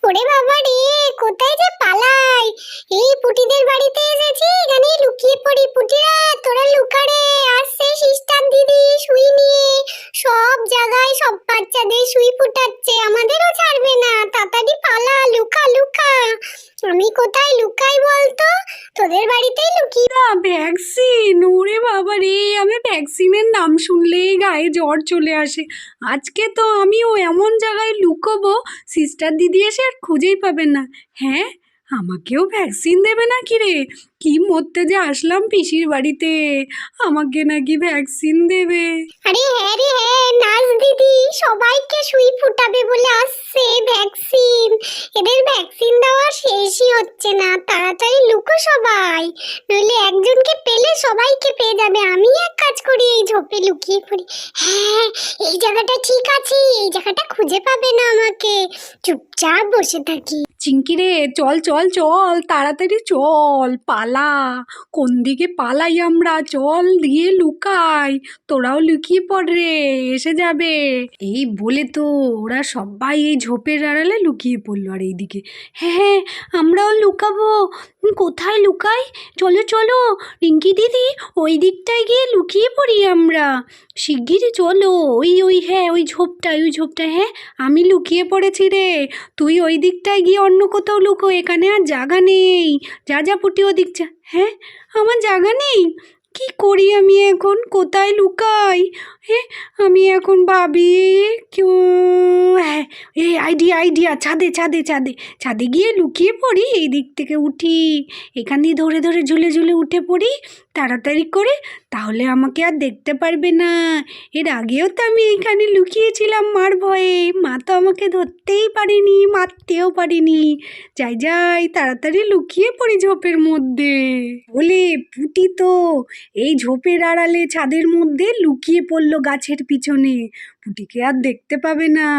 ওরে বাবা রে, কোথায় যে পালাই। এই পুটিদের বাড়িতে এসেছি, এখানে লুকিয়ে পড়ি। পুটিরা তোরা লুকা রে, আসছে সিস্টার দিদি সুই নিয়ে। সব জায়গায় সব বাচ্চাদের সুই ফুটাচ্ছে, আমাদেরও ছাড়বে না। তাড়াতাড়ি পালা, লুকা লুকা। আমি কোথায় লুকাই বলতো? তোদের বাড়িতেই লুকিয়ে। ভ্যাকসিন, ওরে বাবা রে, আমি ভ্যাকসিনের নাম শুনলেই গায়ে জ্বর চলে আসে। আজকে তো আমিও এমন জায়গায় লুকোবো, সিস্টার দিদি এসে আর খুঁজেই পাবে না। হ্যাঁ, আমাকেও ভ্যাকসিন দেবে নাকি রে? কি মরতে যে আসলাম পিসির বাড়িতে, আমাকে নাকি ভ্যাকসিন দেবে। আরে হ্যাঁ রে হ্যাঁ, নার্স দিদি সবাইকে সুই ফুটাবে বলে আসছে ভ্যাকসিন। এদের ভ্যাকসিন দেওয়া শেষই হচ্ছে না, তাড়াতাড়ি লুকো সবাই, নইলে একজনকে পেলে সবাইকে পেয়ে যাবে। আমি এক কাজ করি, এই ঝোপে লুকিয়ে পড়ি। হ্যাঁ, এই জায়গাটা ঠিক আছে, এই জায়গাটা খুঁজে পাবে না আমাকে। চুপচাপ বসে থাকি। চিঙ্কি রে, চল চল চল, তাড়াতাড়ি চল, পালা। কোন দিকে পালাই আমরা? চল দিয়ে লুকাই, তোরাও লুকিয়ে পড় রে, এসে যাবে। এই বলে তো ওরা সবাই এই ঝোপের আড়ালে লুকিয়ে পড়লো। আর এইদিকে হ্যাঁ হ্যাঁ, আমরাও লুকাবো। কোথায় লুকাই? চলো চলো রিঙ্কি দিদি, ওই দিকটায় গিয়ে লুকিয়ে পড়ি আমরা। শিগগিরই চলো, ওই ওই হ্যাঁ, ওই ঝোপটায়, ওই ঝোপটায়। হ্যাঁ, আমি লুকিয়ে পড়েছি রে, তুই ওই দিকটায় গিয়ে অন্য কোথাও লুকো, এখানে আর জায়গা নেই। যা যা পুটি ওদিক যা। হ্যাঁ, আমার জায়গা নেই, কি করি আমি এখন? কোথায় লুকাই? হ্যাঁ, আমি এখন ভাবি। কেউ হ্যাঁ, এই আইডিয়া আইডিয়া, ছাদে ছাদে ছাদে ছাদে গিয়ে লুকিয়ে পড়ি। এই দিক থেকে উঠি, এখানেই ধরে ধরে ঝুলে ঝুলে উঠে পড়ি তাড়াতাড়ি করে, তাহলে আমাকে আর দেখতে পারবে না। এর আগেও তো আমি এখানে লুকিয়েছিলাম মার ভয়ে, মা তো আমাকে ধরতেই পারেনি, মারতেও পারেনি। যাই যাই, তাড়াতাড়ি লুকিয়ে পড়ি ঝোপের মধ্যে। বলে পুটি তো এই ঝোপের আড়ালে ছাদের মধ্যে লুকিয়ে পড়লো গাছের পিছনে, পুটিকে আর দেখতে পাবে না।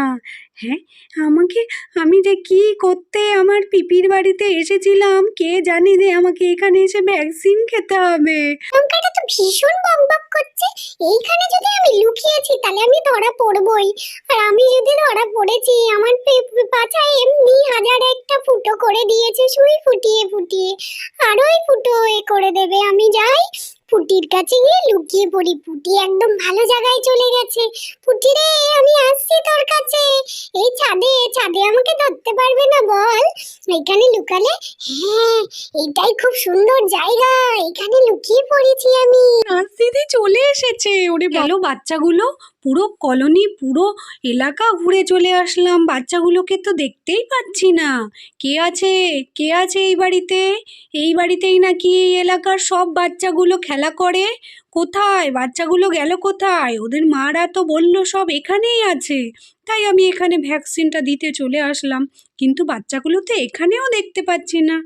হ্যাঁ, আমি যে কি করতে আমার পিপির বাড়িতে এসেছিলাম, কে জানে যে আমাকে এখানে এসে ভ্যাকসিন খেতে হবে। লঙ্কাটা তো ভীষণ বকবক করছে। এইখানে যদি আমি লুকিয়েছি তাহলে আমি ধরা পড়বই। আর আমি যদি ধরা পড়েছি, আমার পাছায় এমনি হাজার একটা ফুটো করে দিয়েছে সুই ফুটিয়ে ফুটিয়ে, আরোই ফুটো করে দেবে। আমি যাই পুটির কাছে গিয়ে লুকিয়ে পড়ি। পুটি একদম ভালো জায়গায় চলে গেছে। পুটি রে, আমি আসছি তোর কাছে। এই ছাদে ছাদে আমাকে ধরতে পারবে না বল? এখানে লুকালে? হ্যাঁ, এটাই খুব সুন্দর জায়গা, এখানে লুকিয়ে পড়েছি আমি। নার্স দিদি চলে এসেছে। ওরে গেল বাচ্চাগুলো, পুরো কলোনি পুরো এলাকা ঘুরে চলে আসলাম, বাচ্চাগুলোকে তো দেখতেই পাচ্ছি না। কে আছে? কে আছে এই বাড়িতে? এই বাড়িতেই নাকি এই এলাকার সব বাচ্চাগুলো খেলা করে। কোথায় বাচ্চাগুলো গেল? কোথায় ওদের মারা তো বলল সব এখানেই আছে। তাই আমি এখানে ভ্যাকসিনটা দিতে চলে আসলাম, কিন্তু বাচ্চাগুলো তো এখানেও দেখতে পাচ্ছি না।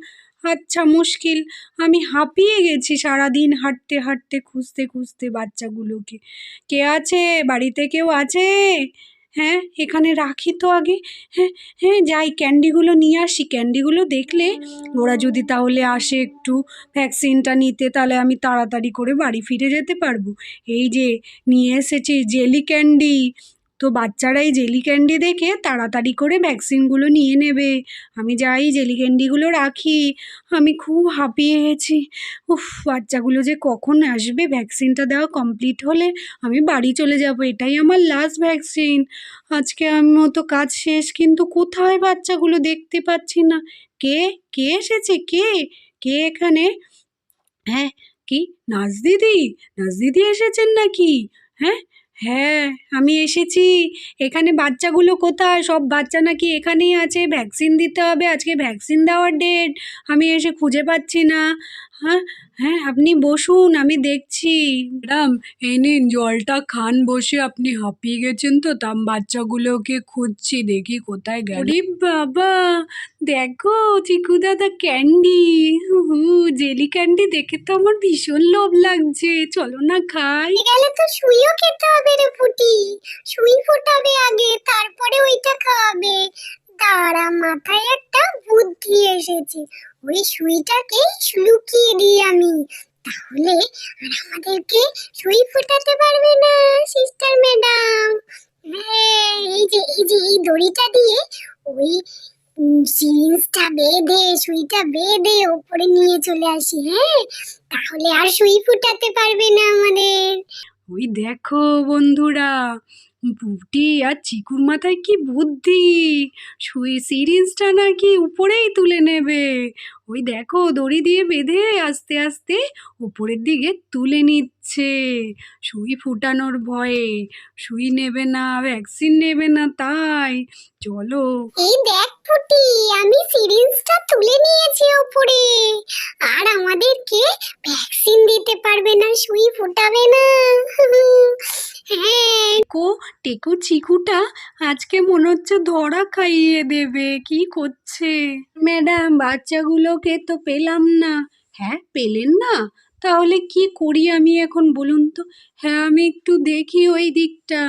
আচ্ছা, মুশকিল। আমি হাঁপিয়ে গেছি সারাদিন হাঁটতে হাঁটতে, খুঁজতে খুঁজতে বাচ্চাগুলোকে। কে আছে বাড়িতে? কেউ আছে? হ্যাঁ, এখানে রাখি তো আগে। হ্যাঁ হ্যাঁ, যাই ক্যান্ডিগুলো নিয়ে আসি। ক্যান্ডিগুলো দেখলে ওরা যদি তাহলে আসে একটু ভ্যাকসিনটা নিতে, তাহলে আমি তাড়াতাড়ি করে বাড়ি ফিরে যেতে পারবো। এই যে নিয়ে এসেছি জেলি ক্যান্ডি, তো বাচ্চারাই জেলি ক্যান্ডি দেখে তাড়াতাড়ি করে ভ্যাকসিনগুলো নিয়ে নেবে। আমি যাই জেলি ক্যান্ডিগুলো রাখি। আমি খুব হাঁপিয়ে গেছি। উফ, বাচ্চাগুলো যে কখন আসবে, ভ্যাকসিনটা দেওয়া কমপ্লিট হলে আমি বাড়ি চলে যাব। এটাই আমার লাস্ট ভ্যাকসিন। আজকে আমি মতো কাজ শেষ, কিন্তু কোথায় বাচ্চাগুলো দেখতে পাচ্ছি না। কে কে এসেছে? কে কে এখানে? হ্যাঁ, কি নার্স দিদি? নার্স দিদি এসেছেন নাকি? হ্যাঁ হ্যাঁ, আমি এসেছি। এখানে বাচ্চাগুলো কোথায়? সব বাচ্চা নাকি এখানেই আছে, ভ্যাকসিন দিতে হবে, আজকে ভ্যাকসিন দেওয়ার ডেট। আমি এসে খুঁজে পাচ্ছি না। হ্যাঁ হ্যাঁ, আপনি বসুন, আমি দেখছি। ম্যাডাম, এই নিন জলটা খান বসে। আপনি হাঁপিয়ে গেছেন তো, তাম বাচ্চাগুলোকে খুঁজছি, দেখি কোথায় গেল। ওরে বাবা, দেখো চিকু দাদা ক্যান্ডি, জেলি ক্যান্ডি দেখে তো আমার ভীষণ লোভ লাগছে। চলো না খাই। গেলে তো সুইও খেতে হবে রে পুটি। সুই ফোটাবে আগে, তারপরে ওইটা খাওয়াবে। দাঁড়া, মাথায় একটা বুদ্ধি এসেছে। ওই সুইটাকে লুকিয়ে দিই আমি, তাহলে আর আমাদেরকে সুই ফোটাতে পারবে না সিস্টার ম্যাডাম। হ্যাঁ, এই যে এই দড়িটা দিয়ে ওই সিরিঞ্জটা বেঁধে সুইটা বেঁধে ওপরে নিয়ে চলে আসি, হ্যাঁ, তাহলে আর সুই ফুটাতে পারবে না আমাদের। ওই দেখো বন্ধুরা, পুটি আর চিকুর মাথায় কি বুদ্ধি, সিরিঞ্জটা নাকি উপরেই তুলে নেবে। ওই দেখো দড়ি দিয়ে বেঁধে আস্তে আস্তে উপরের দিকে তুলে নিচ্ছে সুই ফুটানোর ভয়ে। সুই নেবে না, ভ্যাকসিন নেবে না, তাই চলো। এই দেখ ফুটি, আমি সিরিঞ্জটা তুলে নিয়েছি ওপরে, আর আমাদেরকে ভ্যাকসিন দিতে পারবে না, সুই ফুটাবে না। হ্যাঁ, টেকু চিকুটা আজকে মনে হচ্ছে ধরা খাইয়ে দেবে। কি করছে ম্যাডাম? বাচ্চাগুলোকে তো পেলাম না। হ্যাঁ, পেলেন না? তাহলে কি করি আমি এখন বলুন তো? হ্যাঁ, আমি একটু দেখি ওই দিকটা।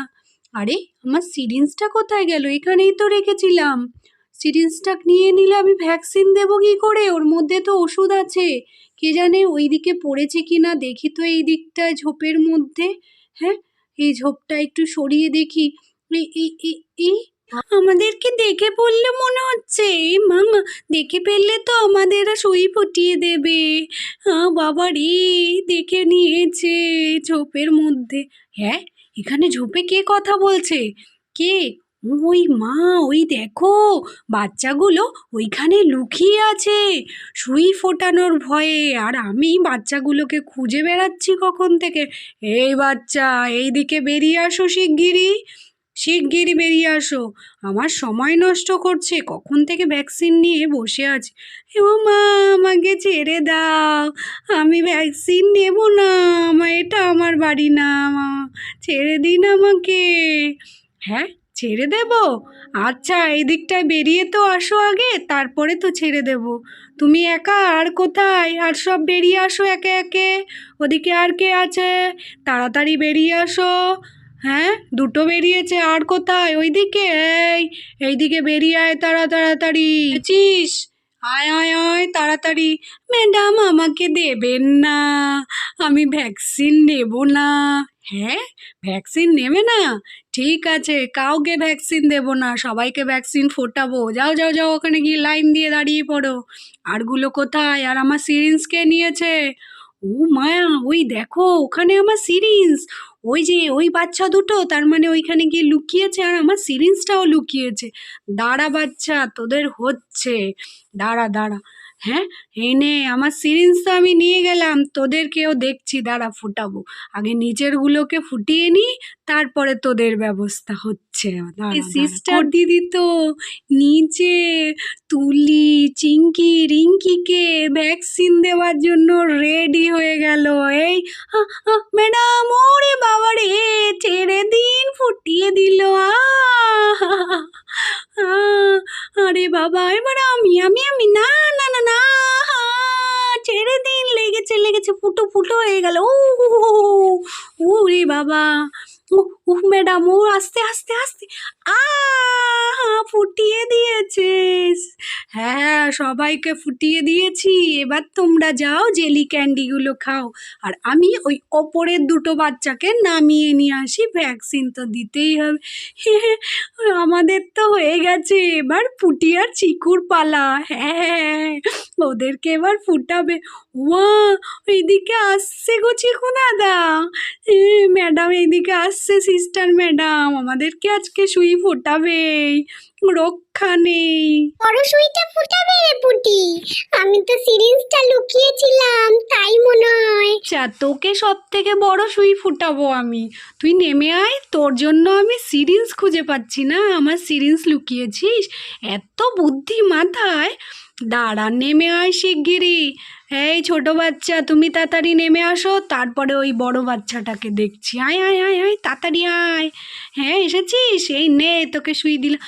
আরে, আমার সিরিঞ্জটা কোথায় গেল? এখানেই তো রেখেছিলাম। সিরিঞ্জটা নিয়ে নিলে আমি ভ্যাকসিন দেবো কি করে? ওর মধ্যে তো ওষুধ আছে। কে জানে ওই দিকে পড়েছে কি না, দেখি তো এই দিকটায় ঝোপের মধ্যে। হ্যাঁ, এই ঝোপটা একটু সরিয়ে দেখি। এই আমাদেরকে দেখে পড়লে মনে হচ্ছে। এই মামা, দেখে ফেললে তো আমাদের সুই ফুটিয়ে দেবে। বাবা রে, দেখে নিয়েছে ঝোপের মধ্যে। হ্যাঁ, এখানে ঝোপে কে কথা বলছে? কে? ওই মা, ওই দেখো বাচ্চাগুলো ওইখানে লুকিয়ে আছে সুই ফোটানোর ভয়ে। আর আমি বাচ্চাগুলোকে খুঁজে বেড়াচ্ছি কখন থেকে। এই বাচ্চা, এইদিকে বেরিয়ে আসো শিগগিরই, শিগগিরই বেরিয়ে আসো। আমার সময় নষ্ট করছে, কখন থেকে ভ্যাকসিন নিয়ে বসে আছি। ও মা, আমাকে ছেড়ে দাও, আমি ভ্যাকসিন নেব না। এটা আমার বাড়ি না, মা, ছেড়ে দিন আমাকে। হ্যাঁ, ছেড়ে দেব? আচ্ছা, এই দিকটায় বেরিয়ে তো আসো আগে, তারপরে তো ছেড়ে দেব। তুমি একা? আর কোথায়? আর সব বেরিয়ে আসো একে একে। ওদিকে আর কে আছে? তাড়াতাড়ি বেরিয়ে আসো। হ্যাঁ, দুটো বেরিয়েছে, আর কোথায়? ওইদিকে, এইদিকে বেরিয়ে আয় তাড়াতাড়ি। আছিস? আয় আয় আয় তাড়াতাড়ি। ম্যাডাম, আমাকে দেবেন না, আমি ভ্যাকসিন নেব না। হ্যাঁ, ভ্যাকসিন নেবে না? ঠিক আছে, কাউকে ভ্যাকসিন দেব না, সবাইকে ভ্যাকসিন ফোটাবো। যাও যাও যাও, ওখানে গিয়ে লাইন দিয়ে দাঁড়িয়ে পড়ো। আরগুলো কোথায়? আর আমার সিরিঞ্জ কে নিয়েছে? ও মায়া, ওই দেখো ওখানে আমার সিরিঞ্জ। ওই যে ওই বাচ্চা দুটো, তার মানে ওইখানে গিয়ে লুকিয়েছে, আর আমার সিরিঞ্জটাও লুকিয়েছে। দাঁড়া বাচ্চা, তোদের হচ্ছে। দাঁড়া দাঁড়া। হ্যাঁ, এই নে আমার সিরিঞ্জ, তো আমি নিয়ে গেলাম, তোদেরকেও দেখছি, দাঁড়া ফুটাবো। আগে নিজেরগুলোকে ফুটিয়ে নি, তারপরে তোদের ব্যবস্থা হচ্ছে। সিস্টার দিদি তো নিচে তুলি, চিঙ্কি, রিঙ্কিকে ভ্যাকসিন দেওয়ার জন্য রেডি হয়ে গেল। এই ম্যাডাম, ওরে বাবা রে, ছেড়ে দিন, ফুটিয়ে দিল। আরে বাবা, এবার আমি না না না না, ছেড়ে দিন, লেগেছে লেগেছে, ফুটো ফুটো হয়ে গেল। রে বাবা, ম্যাডাম, ও আস্তে আস্তে আস্তে। ফুটিয়ে দিয়েছিস? হ্যাঁ, সবাইকে ফুটিয়ে দিয়েছি। এবার তোমরা যাও, জেলি ক্যান্ডিগুলো খাও, আর আমি ওই ওপরের দুটো বাচ্চাকে নামিয়ে নিয়ে আসি। ভ্যাকসিন তো দিতেই হবে। আমাদের তো হয়ে গেছে, এবার পুটি আর চিকুর পালা। হ্যাঁ, ওদেরকে এবার ফুটাবে। ওয়া, এইদিকে আসছে গো চিকু দাদা। ম্যাডাম এইদিকে আসছে, সিস্টার ম্যাডাম, আমাদেরকে আজকে সুই ফোটাবেই, রক্ষা নেই। বড় সুইটা ফুটাবে রে পুটি, আমি তো সিরিঞ্জটা লুকিয়েছিলাম, তাই মনে হয়। আচ্ছা, তোকে সব থেকে বড় সুই ফুটাবো আমি। তুই নেমে আয়, তোর জন্য আমি সিরিঞ্জ খুঁজে পাচ্ছি না, আমার সিরিঞ্জ লুকিয়েছিস? এত বুদ্ধি মাথায়? দাঁড়া, নেমে আয় শিগগিরই। এই ছোট বাচ্চা, তুমি তাড়াতাড়ি নেমে আসো, তারপরে ওই বড় বাচ্চাটাকে দেখছি। আয় আয় আয় আয়, তাড়াতাড়ি আয়। হ্যাঁ, এসেছিস? এই নে, তোকে শুই দিলাম।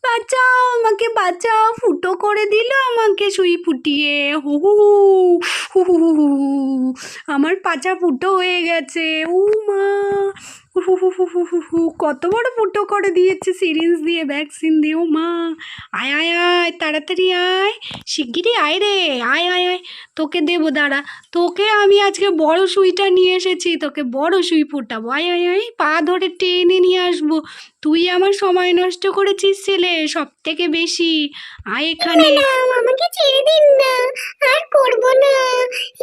বাঁচাও, আমাকে বাঁচাও, ফুটো করে দিল আমাকে সুই ফুটিয়ে। হু হু হু হু হু হু, আমার পাছা ফুটো হয়ে গেছে। ও মা, হু হু হু হু হু হু, কত বড় ফুটো করে দিয়েছে সিরিঞ্জ দিয়ে, ভ্যাকসিন দিয়ে। ও মা, আয় আয় আয়, তাড়াতাড়ি আয়, শিগগিরই আয় রে, আয় আয় আয়, তোকে দেবো, দাঁড়া, তোকে আমি আজকে বড় সুইটা নিয়ে এসেছি, তোকে বড় সুই ফোটাবো। আয় আয় আয়, পা ধরে টেনে নিয়ে আসবো। তুই আমার সময় নষ্ট করেছিস ছেলে, সব থেকে বেশি। আয় এখানে। ম্যাডাম আমাকে ছেড়ে দিন না, আর করব না,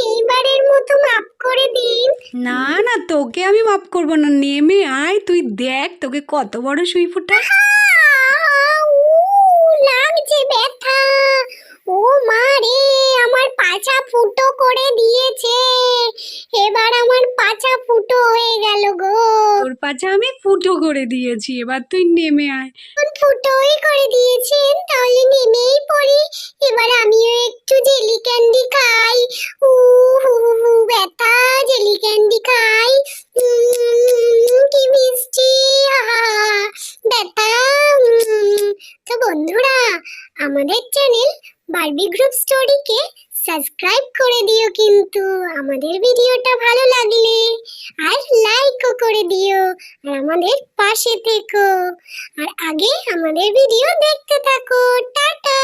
এইবারের মতো মাফ করে দিন। না না, তোকে আমি মাফ করবো না, নেমে আয়, তুই দেখ তোকে কত বড় সুই ফোটাই। লাগছে ব্যথা। ও মা রে, আমার পাছা ফুটো করে দিয়েছে, এবার আমার পাছা ফুটো হয়ে গেল গো। তোর পাছা আমি ফুটো করে দিয়েছি, এবার তুই নেমে আয়। ফুটোই করে দিয়েছেন, তাহলে নেমেই পড়ি। এবার আমিও একটু জেলি ক্যান্ডি খাই। উ হু হু ব্যথা, জেলি ক্যান্ডি খাই। কি মিষ্টি, আহা ব্যথা। তো বন্ধুরা, আমাদের চ্যানেল বারবি গ্রুপ স্টোরিকে সাবস্ক্রাইব করে দিও কিন্তু আমাদের ভিডিওটা ভালো লাগলে, আর লাইকও করে দিও, আর আমাদের পাশে থেকো, আর আগে আমাদের ভিডিও দেখতে থাকো। টাটা।